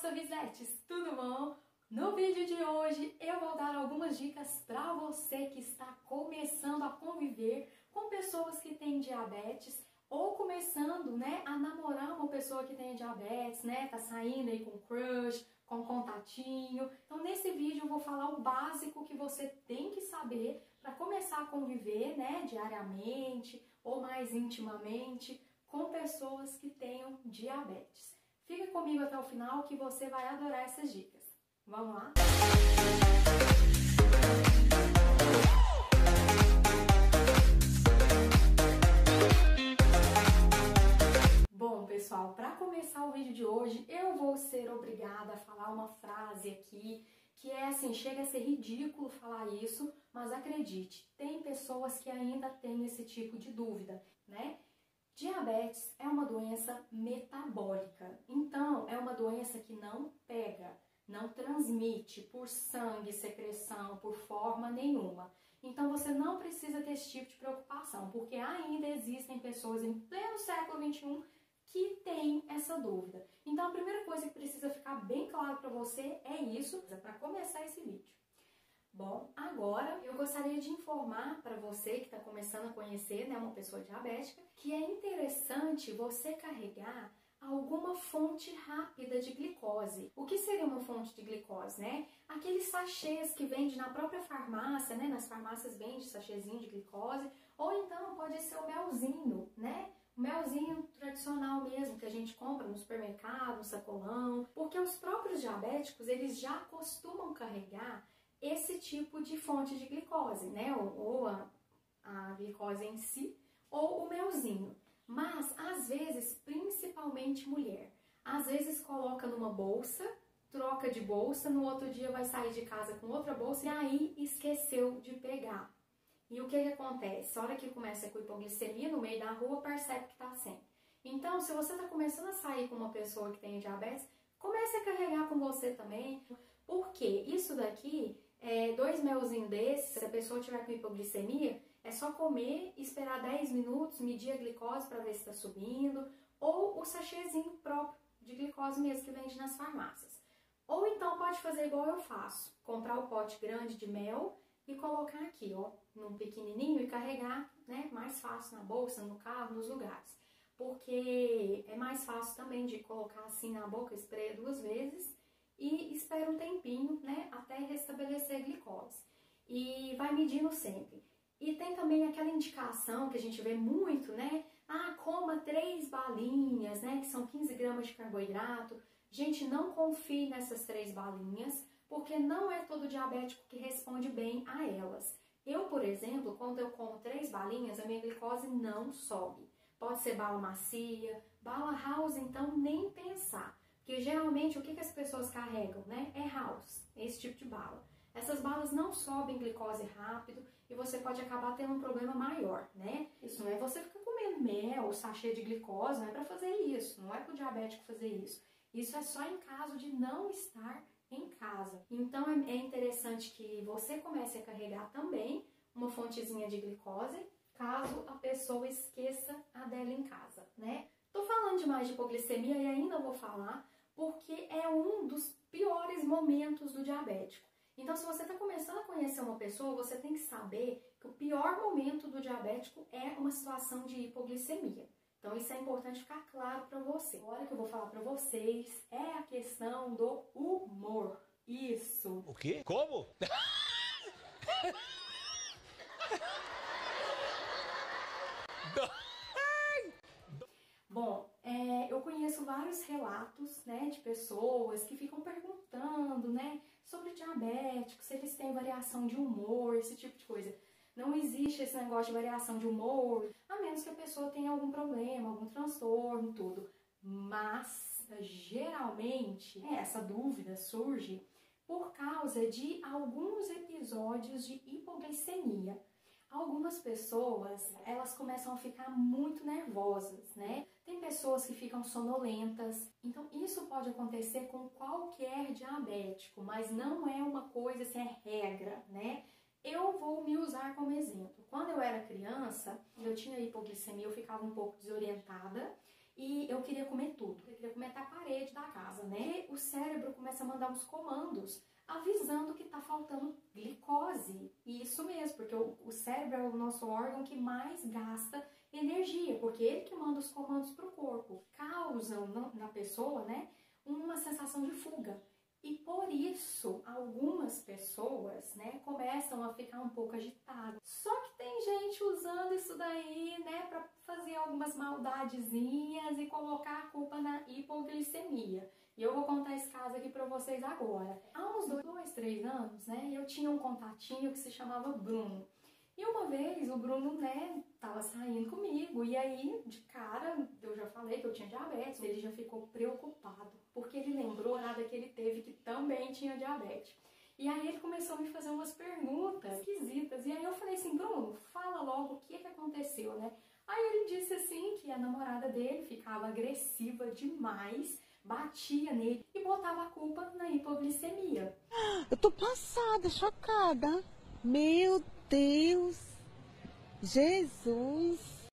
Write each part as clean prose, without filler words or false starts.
sorrisetes, tudo bom? No vídeo de hoje eu vou dar algumas dicas para você que está começando a conviver com pessoas que têm diabetes ou começando, a namorar uma pessoa que tem diabetes, tá saindo aí com crush, com contatinho. Então nesse vídeo eu vou falar o básico que você tem que saber para começar a conviver, diariamente ou mais intimamente com pessoas que tenham diabetes. Fica comigo até o final que você vai adorar essas dicas. Vamos lá? Bom, pessoal, para começar o vídeo de hoje, eu vou ser obrigada a falar uma frase aqui que é assim, chega a ser ridículo falar isso, mas acredite, tem pessoas que ainda têm esse tipo de dúvida, Diabetes é uma doença metabólica, então é uma doença que não pega, não transmite por sangue, secreção, por forma nenhuma. Então você não precisa ter esse tipo de preocupação, porque ainda existem pessoas em pleno século XXI que têm essa dúvida. Então a primeira coisa que precisa ficar bem claro para você é isso, para começar esse vídeo. Bom, agora eu gostaria de informar para você que está começando a conhecer uma pessoa diabética que é interessante você carregar alguma fonte rápida de glicose. O que seria uma fonte de glicose, Aqueles sachês que vende na própria farmácia, nas farmácias vende sachêzinho de glicose, ou então pode ser o melzinho, O melzinho tradicional mesmo, que a gente compra no supermercado, no sacolão, porque os próprios diabéticos, eles já costumam carregar esse tipo de fonte de glicose, ou a glicose em si, ou o melzinho. Mas, às vezes, principalmente mulher, às vezes coloca numa bolsa, troca de bolsa, no outro dia vai sair de casa com outra bolsa e aí esqueceu de pegar. E o que acontece? A hora que começa com hipoglicemia, no meio da rua, percebe que está sem. Então, se você está começando a sair com uma pessoa que tem diabetes, comece a carregar com você também, porque isso daqui, 2 melzinhos desses, se a pessoa tiver com hipoglicemia, é só comer, esperar 10 minutos, medir a glicose para ver se está subindo, ou o sachêzinho próprio de glicose mesmo que vende nas farmácias. Ou então pode fazer igual eu faço, comprar o pote grande de mel e colocar aqui, num pequenininho e carregar, mais fácil na bolsa, no carro, nos lugares. Porque é mais fácil também de colocar assim na boca, espreia 2 vezes e espera um tempinho, até restabelecer a glicose. E vai medindo sempre. E tem também aquela indicação que a gente vê muito, coma 3 balinhas, que são 15 gramas de carboidrato. Gente, não confie nessas 3 balinhas, porque não é todo diabético que responde bem a elas. Eu, por exemplo, quando eu como 3 balinhas, a minha glicose não sobe. Pode ser bala macia, bala house, então nem pensar. Porque geralmente o que as pessoas carregam, é house, esse tipo de bala. Essas balas não sobem glicose rápido e você pode acabar tendo um problema maior, Isso não é você ficar comendo mel, sachê de glicose, não é para fazer isso, não é para o diabético fazer isso. Isso é só em caso de não estar em casa. Então é interessante que você comece a carregar também uma fontezinha de glicose, caso a pessoa esqueça a dela em casa, Tô falando demais de hipoglicemia e ainda vou falar porque é um dos piores momentos do diabético. Então, se você está começando a conhecer uma pessoa, você tem que saber que o pior momento do diabético é uma situação de hipoglicemia. Então, isso é importante ficar claro para você. Agora que eu vou falar para vocês é a questão do humor. Isso. O quê? Como? Bom, eu conheço vários relatos, de pessoas que ficam perguntando, sobre diabéticos, se eles têm variação de humor, esse tipo de coisa. Não existe esse negócio de variação de humor, a menos que a pessoa tenha algum problema, algum transtorno, tudo. Mas, geralmente, essa dúvida surge por causa de alguns episódios de hipoglicemia. Algumas pessoas, elas começam a ficar muito nervosas, Tem pessoas que ficam sonolentas. Então, isso pode acontecer com qualquer diabético, mas não é uma coisa assim, é regra, Eu vou me usar como exemplo. Quando eu era criança, eu tinha hipoglicemia, eu ficava um pouco desorientada e eu queria comer tudo. Eu queria comer até a parede da casa, né? E o cérebro começa a mandar uns comandos avisando que tá faltando glicose. E isso mesmo, porque o cérebro é o nosso órgão que mais gasta energia, porque ele que manda os comandos pro corpo. Causam na pessoa, né, uma sensação de fuga. E por isso, algumas pessoas, né, começam a ficar um pouco agitadas. Só que tem gente usando isso daí, né, para fazer algumas maldadezinhas e colocar a culpa na hipoglicemia. E eu vou contar esse caso aqui para vocês agora. Há uns 2, 3 anos, né, eu tinha um contatinho que se chamava Bruno. E uma vez o Bruno, né, tava saindo comigo e aí, de cara, eu já falei que eu tinha diabetes, ele já ficou preocupado, porque ele lembrou nada que ele teve que também tinha diabetes. E aí ele começou a me fazer umas perguntas esquisitas, e aí eu falei assim, Bruno, fala logo o que aconteceu, né? Aí ele disse assim que a namorada dele ficava agressiva demais, batia nele e botava a culpa na hipoglicemia. Eu tô passada, chocada. Meu Deus! Jesus!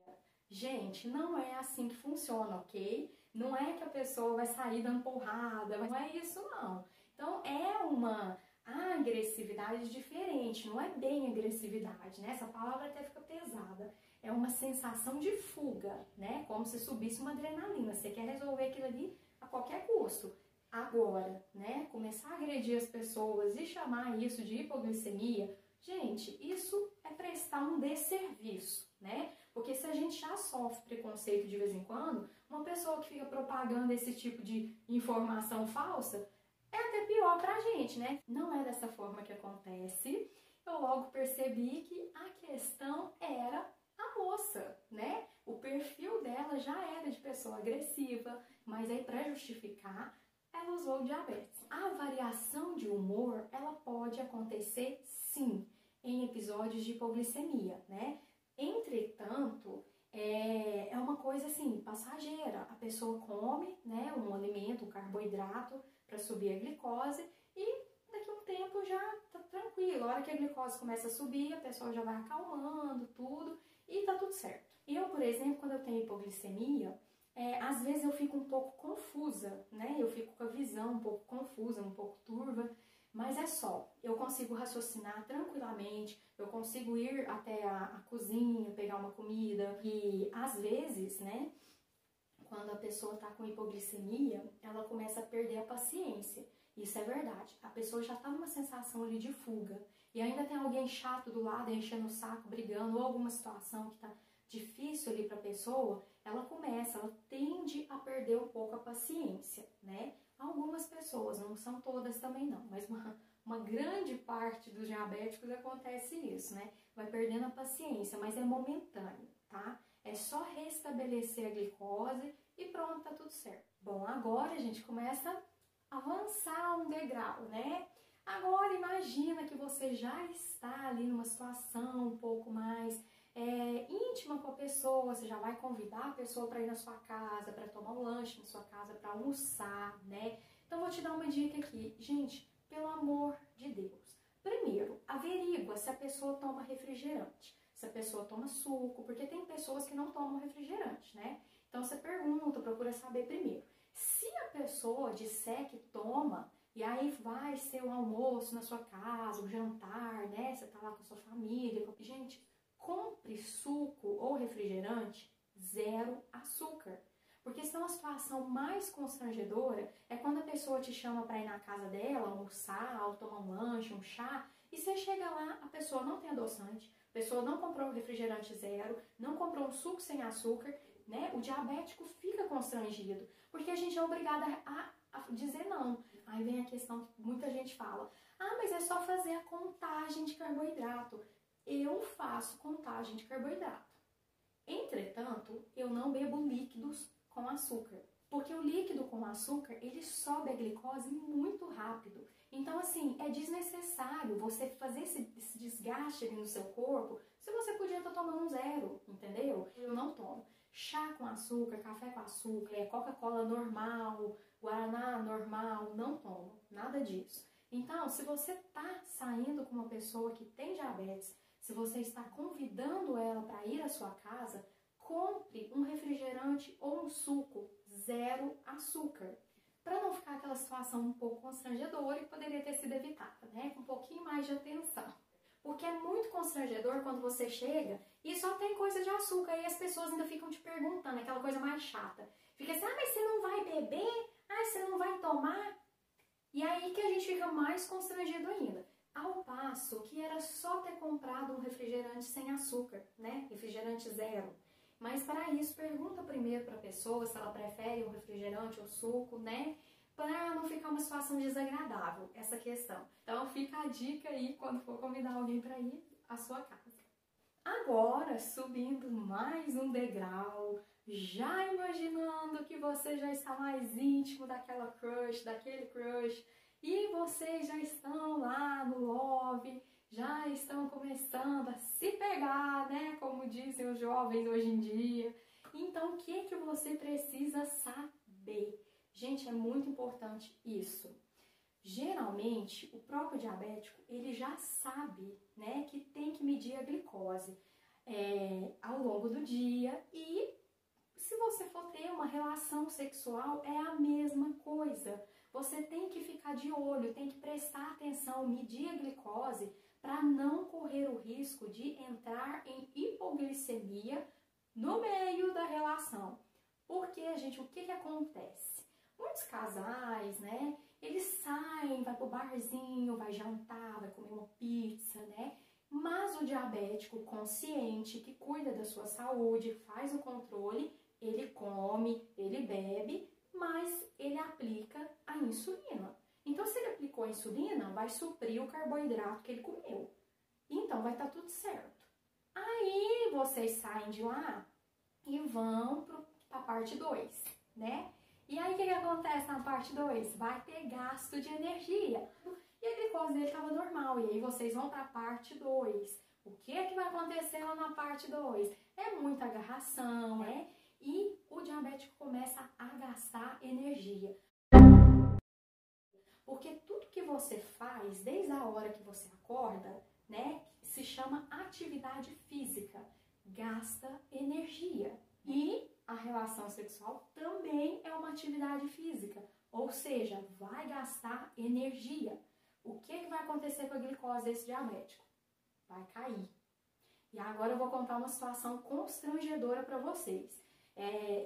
Gente, não é assim que funciona, ok? Não é que a pessoa vai sair dando porrada, não é isso não. Então é uma agressividade diferente, não é bem agressividade, né? Essa palavra até fica pesada. É uma sensação de fuga, né? Como se subisse uma adrenalina. Você quer resolver aquilo ali a qualquer custo. Agora, né? Começar a agredir as pessoas e chamar isso de hipoglicemia, gente, isso é prestar um desserviço, né? Porque se a gente já sofre preconceito de vez em quando, uma pessoa que fica propagando esse tipo de informação falsa é até pior pra gente, né? Não é dessa forma que acontece. Eu logo percebi que a questão era a moça, né? O perfil dela já era de pessoa agressiva, mas aí para justificar, ela usou o diabetes. A variação de humor, ela pode acontecer sim em episódios de hipoglicemia, né? Entretanto, é uma coisa assim, passageira. A pessoa come, né, um alimento, um carboidrato para subir a glicose e daqui a um tempo já tá tranquilo. A hora que a glicose começa a subir, a pessoa já vai acalmando tudo e tá tudo certo. Eu, por exemplo, quando eu tenho hipoglicemia, às vezes eu fico um pouco confusa, né? Eu fico com a visão um pouco confusa, um pouco turva. Mas é só, eu consigo raciocinar tranquilamente, eu consigo ir até a cozinha, pegar uma comida e às vezes, né, quando a pessoa está com hipoglicemia, ela começa a perder a paciência. Isso é verdade, a pessoa já está numa sensação ali de fuga e ainda tem alguém chato do lado, enchendo o saco, brigando ou alguma situação que está difícil ali para a pessoa, ela tende a perder um pouco a paciência, né? Algumas pessoas, não são todas também não, mas uma grande parte dos diabéticos acontece isso, né? Vai perdendo a paciência, mas é momentâneo, tá? É só restabelecer a glicose e pronto, tá tudo certo. Bom, agora a gente começa a avançar um degrau, né? Agora imagina que você já está ali numa situação um pouco mais íntima com a pessoa, você já vai convidar a pessoa para ir na sua casa, para tomar um lanche na sua casa, para almoçar, né? Então vou te dar uma dica aqui. Gente, pelo amor de Deus. Primeiro, averigua se a pessoa toma refrigerante, se a pessoa toma suco, porque tem pessoas que não tomam refrigerante, né? Então você pergunta, procura saber primeiro. Se a pessoa disser que toma, e aí vai ser o almoço na sua casa, o jantar, né? Você tá lá com a sua família. Gente, compre suco ou refrigerante zero açúcar. Porque senão a situação mais constrangedora é quando a pessoa te chama para ir na casa dela, almoçar, ou tomar um lanche, um chá, e você chega lá, a pessoa não tem adoçante, a pessoa não comprou um refrigerante zero, não comprou um suco sem açúcar, né? O diabético fica constrangido, porque a gente é obrigada a dizer não. Aí vem a questão que muita gente fala, mas é só fazer a contagem de carboidrato. Eu faço contagem de carboidrato. Entretanto, eu não bebo líquidos com açúcar. Porque o líquido com açúcar, ele sobe a glicose muito rápido. Então, assim, é desnecessário você fazer esse desgaste ali no seu corpo, se você podia estar tomando um zero, entendeu? Eu não tomo. Chá com açúcar, café com açúcar, Coca-Cola normal, Guaraná normal, não tomo. Nada disso. Então, se você está saindo com uma pessoa que tem diabetes, se você está convidando ela para ir à sua casa, compre um refrigerante ou um suco zero açúcar, para não ficar aquela situação um pouco constrangedora e poderia ter sido evitada, né? Com um pouquinho mais de atenção. Porque é muito constrangedor quando você chega e só tem coisa de açúcar e as pessoas ainda ficam te perguntando, aquela coisa mais chata. Fica assim, mas você não vai beber? Você não vai tomar? E aí que a gente fica mais constrangido ainda. Ao passo que era só ter comprado um refrigerante sem açúcar, né? Refrigerante zero. Mas para isso, pergunta primeiro para a pessoa se ela prefere um refrigerante ou suco, né? Para não ficar uma situação desagradável, essa questão. Então fica a dica aí quando for convidar alguém para ir à sua casa. Agora, subindo mais um degrau, já imaginando que você já está mais íntimo daquela crush, daquele crush, e vocês já estão lá no love, já estão começando a se pegar, né? Como dizem os jovens hoje em dia. Então, o que você precisa saber? Gente, é muito importante isso. Geralmente, o próprio diabético, ele já sabe, né, que tem que medir a glicose ao longo do dia e se você for ter uma relação sexual, é a mesma coisa. Você tem que ficar de olho, tem que prestar atenção, medir a glicose para não correr o risco de entrar em hipoglicemia no meio da relação. Porque, gente, o que acontece? Muitos casais, né, eles saem, vai pro barzinho, vai jantar, vai comer uma pizza, né? Mas o diabético consciente, que cuida da sua saúde, faz o controle, ele come, ele bebe, mas ele aplica a insulina. Então, se ele aplicou a insulina, vai suprir o carboidrato que ele comeu. Então, vai estar tudo certo. Aí, vocês saem de lá e vão para a parte 2, né? E aí, o que acontece na parte 2? Vai ter gasto de energia. E a glicose dele estava normal. E aí, vocês vão para a parte 2. O que vai acontecer lá na parte 2? É muita agarração, né? E o diabético começa a gastar energia. Porque tudo que você faz, desde a hora que você acorda, né, se chama atividade física, gasta energia. E a relação sexual também é uma atividade física, ou seja, vai gastar energia. O que vai acontecer com a glicose desse diabético? Vai cair. E agora eu vou contar uma situação constrangedora para vocês.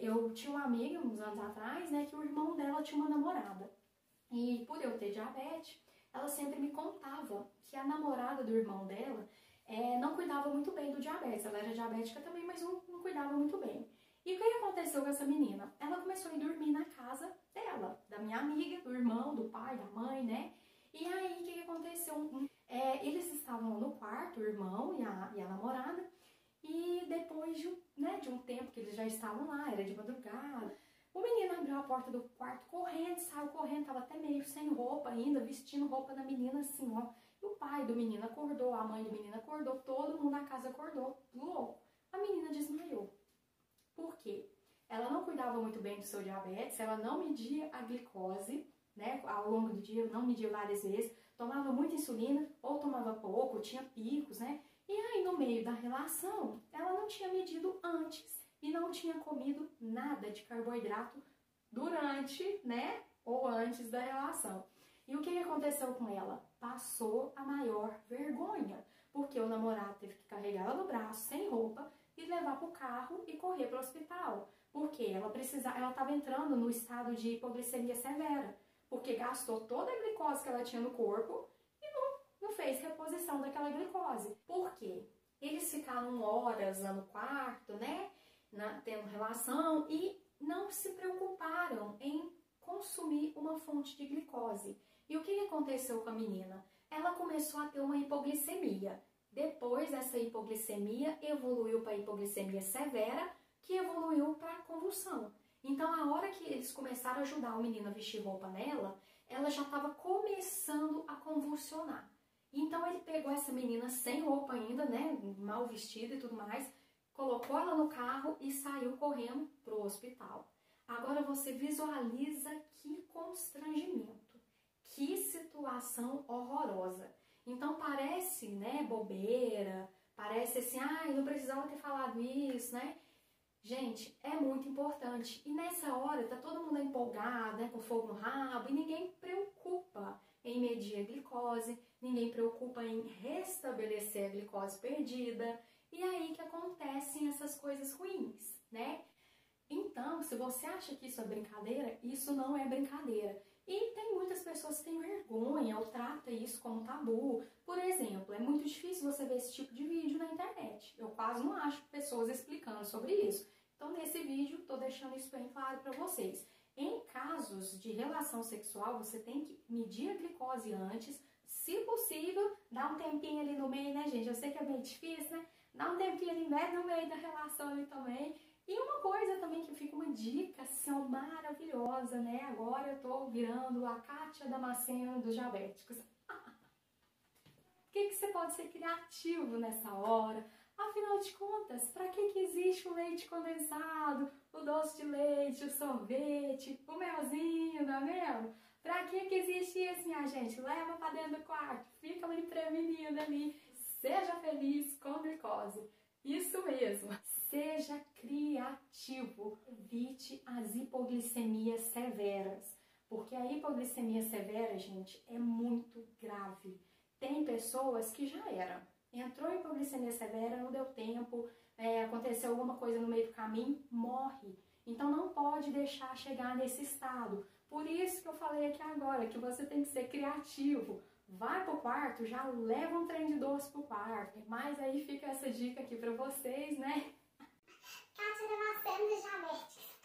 Eu tinha uma amiga, uns anos atrás, né, que o irmão dela tinha uma namorada. E por eu ter diabetes, ela sempre me contava que a namorada do irmão dela não cuidava muito bem do diabetes. Ela era diabética também, mas não cuidava muito bem. E o que aconteceu com essa menina? Ela começou a ir dormir na casa dela, da minha amiga, do irmão, do pai, da mãe, né? E aí, o que aconteceu? Eles estavam no quarto, o irmão e a namorada, e depois de um tempo que eles já estavam lá, era de madrugada, o menino abriu a porta do quarto correndo, saiu correndo, tava até meio sem roupa ainda, vestindo roupa da menina assim, ó. E o pai do menino acordou, a mãe do menino acordou, todo mundo na casa acordou, louco. A menina desmaiou. Por quê? Ela não cuidava muito bem do seu diabetes, ela não media a glicose, né, ao longo do dia, não media várias vezes, tomava muita insulina ou tomava pouco, tinha picos, né? E aí, no meio da relação, ela não tinha medido antes e não tinha comido nada de carboidrato durante, né, ou antes da relação. E o que aconteceu com ela? Passou a maior vergonha, porque o namorado teve que carregar ela no braço, sem roupa, e levar para o carro e correr para o hospital. Porque ela estava entrando no estado de hipoglicemia severa, porque gastou toda a glicose que ela tinha no corpo e não fez reposição daquela glicose. Por quê? Eles ficaram horas lá no quarto, né, tendo relação e não se preocuparam em consumir uma fonte de glicose. E o que aconteceu com a menina? Ela começou a ter uma hipoglicemia. Depois, essa hipoglicemia evoluiu para hipoglicemia severa, que evoluiu para convulsão. Então, a hora que eles começaram a ajudar o menino a vestir roupa nela, ela já estava começando a convulsionar. Então, ele pegou essa menina sem roupa ainda, né, mal vestida e tudo mais, colocou ela no carro e saiu correndo para o hospital. Agora, você visualiza que constrangimento, que situação horrorosa. Então, parece, né, bobeira, parece assim, não precisava ter falado isso, né? Gente, é muito importante. E nessa hora tá todo mundo empolgado, né, com fogo no rabo, e ninguém preocupa em medir a glicose, ninguém preocupa em restabelecer a glicose perdida. E aí que acontecem essas coisas ruins, né? Então, se você acha que isso é brincadeira, isso não é brincadeira. E tem muitas pessoas que têm vergonha ou tratam isso como tabu. Por exemplo, é muito difícil você ver esse tipo de vídeo na internet. Eu quase não acho pessoas explicando sobre isso. Então, nesse vídeo, estou deixando isso bem claro para vocês. Em casos de relação sexual, você tem que medir a glicose antes. Se possível, dá um tempinho ali no meio, né, gente? Eu sei que é bem difícil, né? Dá um tempinho ali no meio da relação ali também. E uma coisa também que fica uma dica assim, maravilhosa, né? Agora eu tô virando a Kátia Damasceno dos diabéticos. Por que você pode ser criativo nessa hora? Afinal de contas, para que existe o leite condensado, o doce de leite, o sorvete, o melzinho, não é mesmo? Para que existe isso, minha gente? Leva para dentro do quarto, fica ali prevenindo ali. Seja feliz com glicose. Isso mesmo. Seja criativo. Evite as hipoglicemias severas. Porque a hipoglicemia severa, gente, é muito grave. Tem pessoas que já era. Entrou em hipoglicemia severa, não deu tempo, aconteceu alguma coisa no meio do caminho, morre. Então não pode deixar chegar nesse estado. Por isso que eu falei aqui agora, que você tem que ser criativo. Vai pro quarto, já leva um trem de doce pro quarto. Mas aí fica essa dica aqui pra vocês, né? Kátia Damasceno dos diabéticos.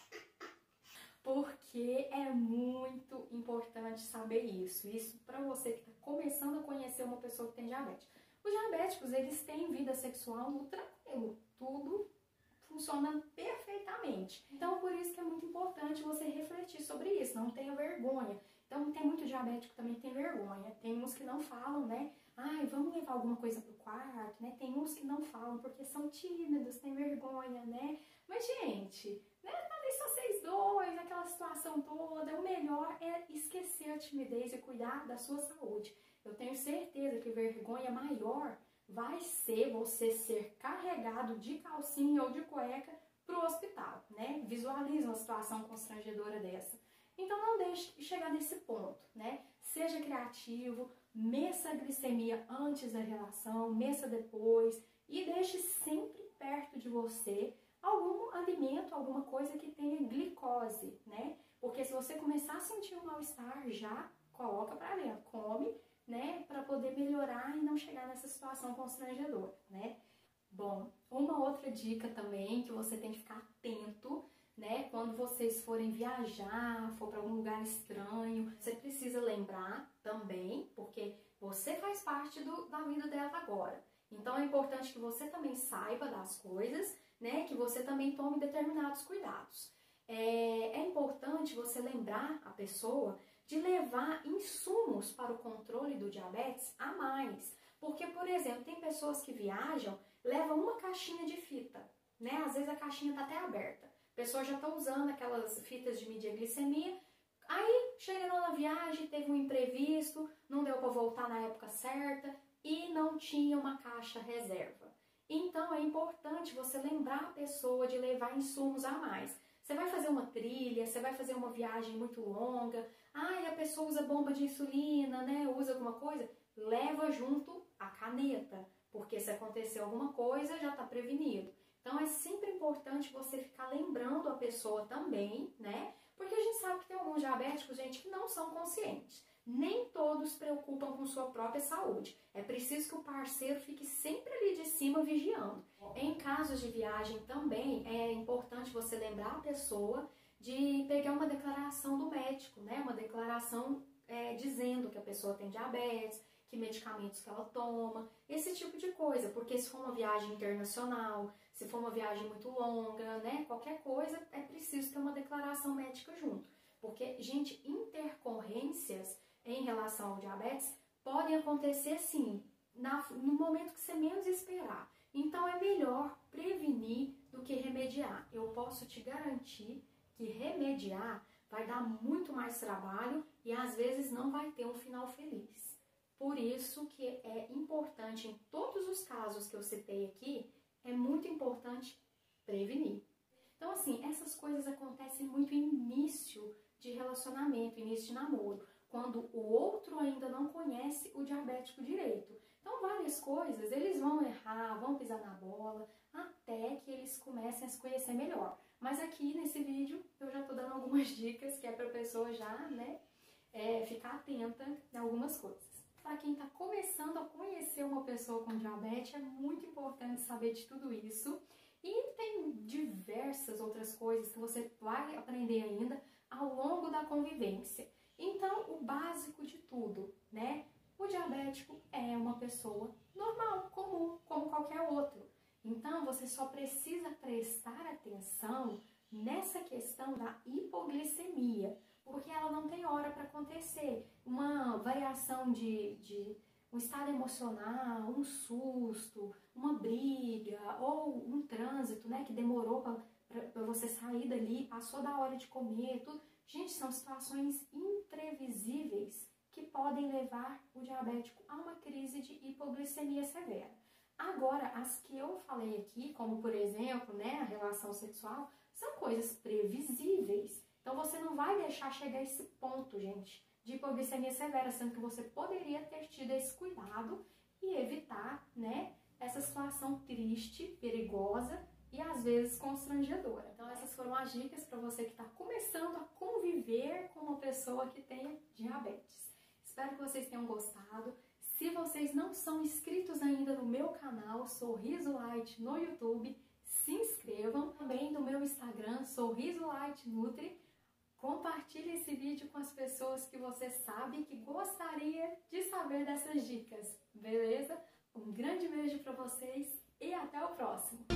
Porque é muito importante saber isso. Isso pra você que tá começando a conhecer uma pessoa que tem diabetes. Os diabéticos, eles têm vida sexual no tranquilo. Tudo funciona perfeitamente. Então, por isso que é muito importante você refletir sobre isso. Não tenha vergonha. Então, tem muito diabético também que tem vergonha. Tem uns que não falam, né? Ai, vamos levar alguma coisa pro quarto, né? Tem uns que não falam porque são tímidos, têm vergonha, né? Mas, gente, né? Tá ali só vocês dois, aquela situação toda. O melhor é esquecer a timidez e cuidar da sua saúde. Eu tenho certeza que vergonha maior vai ser você ser carregado de calcinha ou de cueca pro hospital, né? Visualiza uma situação constrangedora dessa. Então não deixe chegar nesse ponto, né? Seja criativo, meça a glicemia antes da relação, meça depois e deixe sempre perto de você algum alimento, alguma coisa que tenha glicose, né? Porque se você começar a sentir um mal-estar, já coloca pra dentro, come, né? Pra poder melhorar e não chegar nessa situação constrangedora, né? Bom, uma outra dica também que você tem que ficar atento, né? Quando vocês forem viajar, for para algum lugar estranho, você precisa lembrar também, porque você faz parte da vida dela agora. Então é importante que você também saiba das coisas, né? Que você também tome determinados cuidados. É importante você lembrar a pessoa de levar insumos para o controle do diabetes a mais. Porque, por exemplo, tem pessoas que viajam, levam uma caixinha de fita, né? Às vezes a caixinha está até aberta. A pessoa já está usando aquelas fitas de medir a glicemia, aí chega na viagem, teve um imprevisto, não deu para voltar na época certa e não tinha uma caixa reserva. Então é importante você lembrar a pessoa de levar insumos a mais. Você vai fazer uma trilha, você vai fazer uma viagem muito longa, e a pessoa usa bomba de insulina, né? Usa alguma coisa, leva junto a caneta, porque se acontecer alguma coisa já está prevenido. Então é sempre importante você ficar lembrando a pessoa também, né? Porque a gente sabe que tem alguns diabéticos, gente, que não são conscientes. Nem todos se preocupam com sua própria saúde. É preciso que o parceiro fique sempre ali de cima vigiando. Em casos de viagem também é importante você lembrar a pessoa de pegar uma declaração do médico, né? Uma declaração dizendo que a pessoa tem diabetes, que medicamentos que ela toma, esse tipo de coisa. Porque se for uma viagem internacional, se for uma viagem muito longa, né? Qualquer coisa, é preciso ter uma declaração médica junto. Porque, gente, intercorrências em relação ao diabetes podem acontecer, sim, no momento que você menos esperar. Então, é melhor prevenir do que remediar. Eu posso te garantir que remediar vai dar muito mais trabalho e, às vezes, não vai ter um final feliz. Por isso que é importante, em todos os casos que eu citei aqui, é muito importante prevenir. Então, assim, essas coisas acontecem muito em início de relacionamento, início de namoro, quando o outro ainda não conhece o diabético direito. Então, várias coisas, eles vão errar, vão pisar na bola, até que eles comecem a se conhecer melhor. Mas aqui nesse vídeo eu já tô dando algumas dicas que é pra pessoa já, né, ficar atenta em algumas coisas. Para quem está começando a conhecer uma pessoa com diabetes, é muito importante saber de tudo isso. E tem diversas outras coisas que você vai aprender ainda ao longo da convivência. Então, o básico de tudo, né? O diabético é uma pessoa normal, comum, como qualquer outro. Então, você só precisa prestar atenção nessa questão da hipoglicemia, porque ela não tem hora para acontecer. Uma variação de um estado emocional, um susto, uma briga ou um trânsito, né, que demorou para você sair dali, passou da hora de comer, tudo. Gente, são situações imprevisíveis que podem levar o diabético a uma crise de hipoglicemia severa. Agora, as que eu falei aqui, como por exemplo, né, a relação sexual, são coisas previsíveis. Então, você não vai deixar chegar a esse ponto, gente, de hipoglicemia severa, sendo que você poderia ter tido esse cuidado e evitar, né, essa situação triste, perigosa e às vezes constrangedora. Então, essas foram as dicas para você que está começando a conviver com uma pessoa que tem diabetes. Espero que vocês tenham gostado. Se vocês não são inscritos ainda no meu canal Sorriso Light no YouTube, se inscrevam. Também no meu Instagram, Sorriso Light Nutri. Compartilhe esse vídeo com as pessoas que você sabe que gostaria de saber dessas dicas, beleza? Um grande beijo para vocês e até o próximo!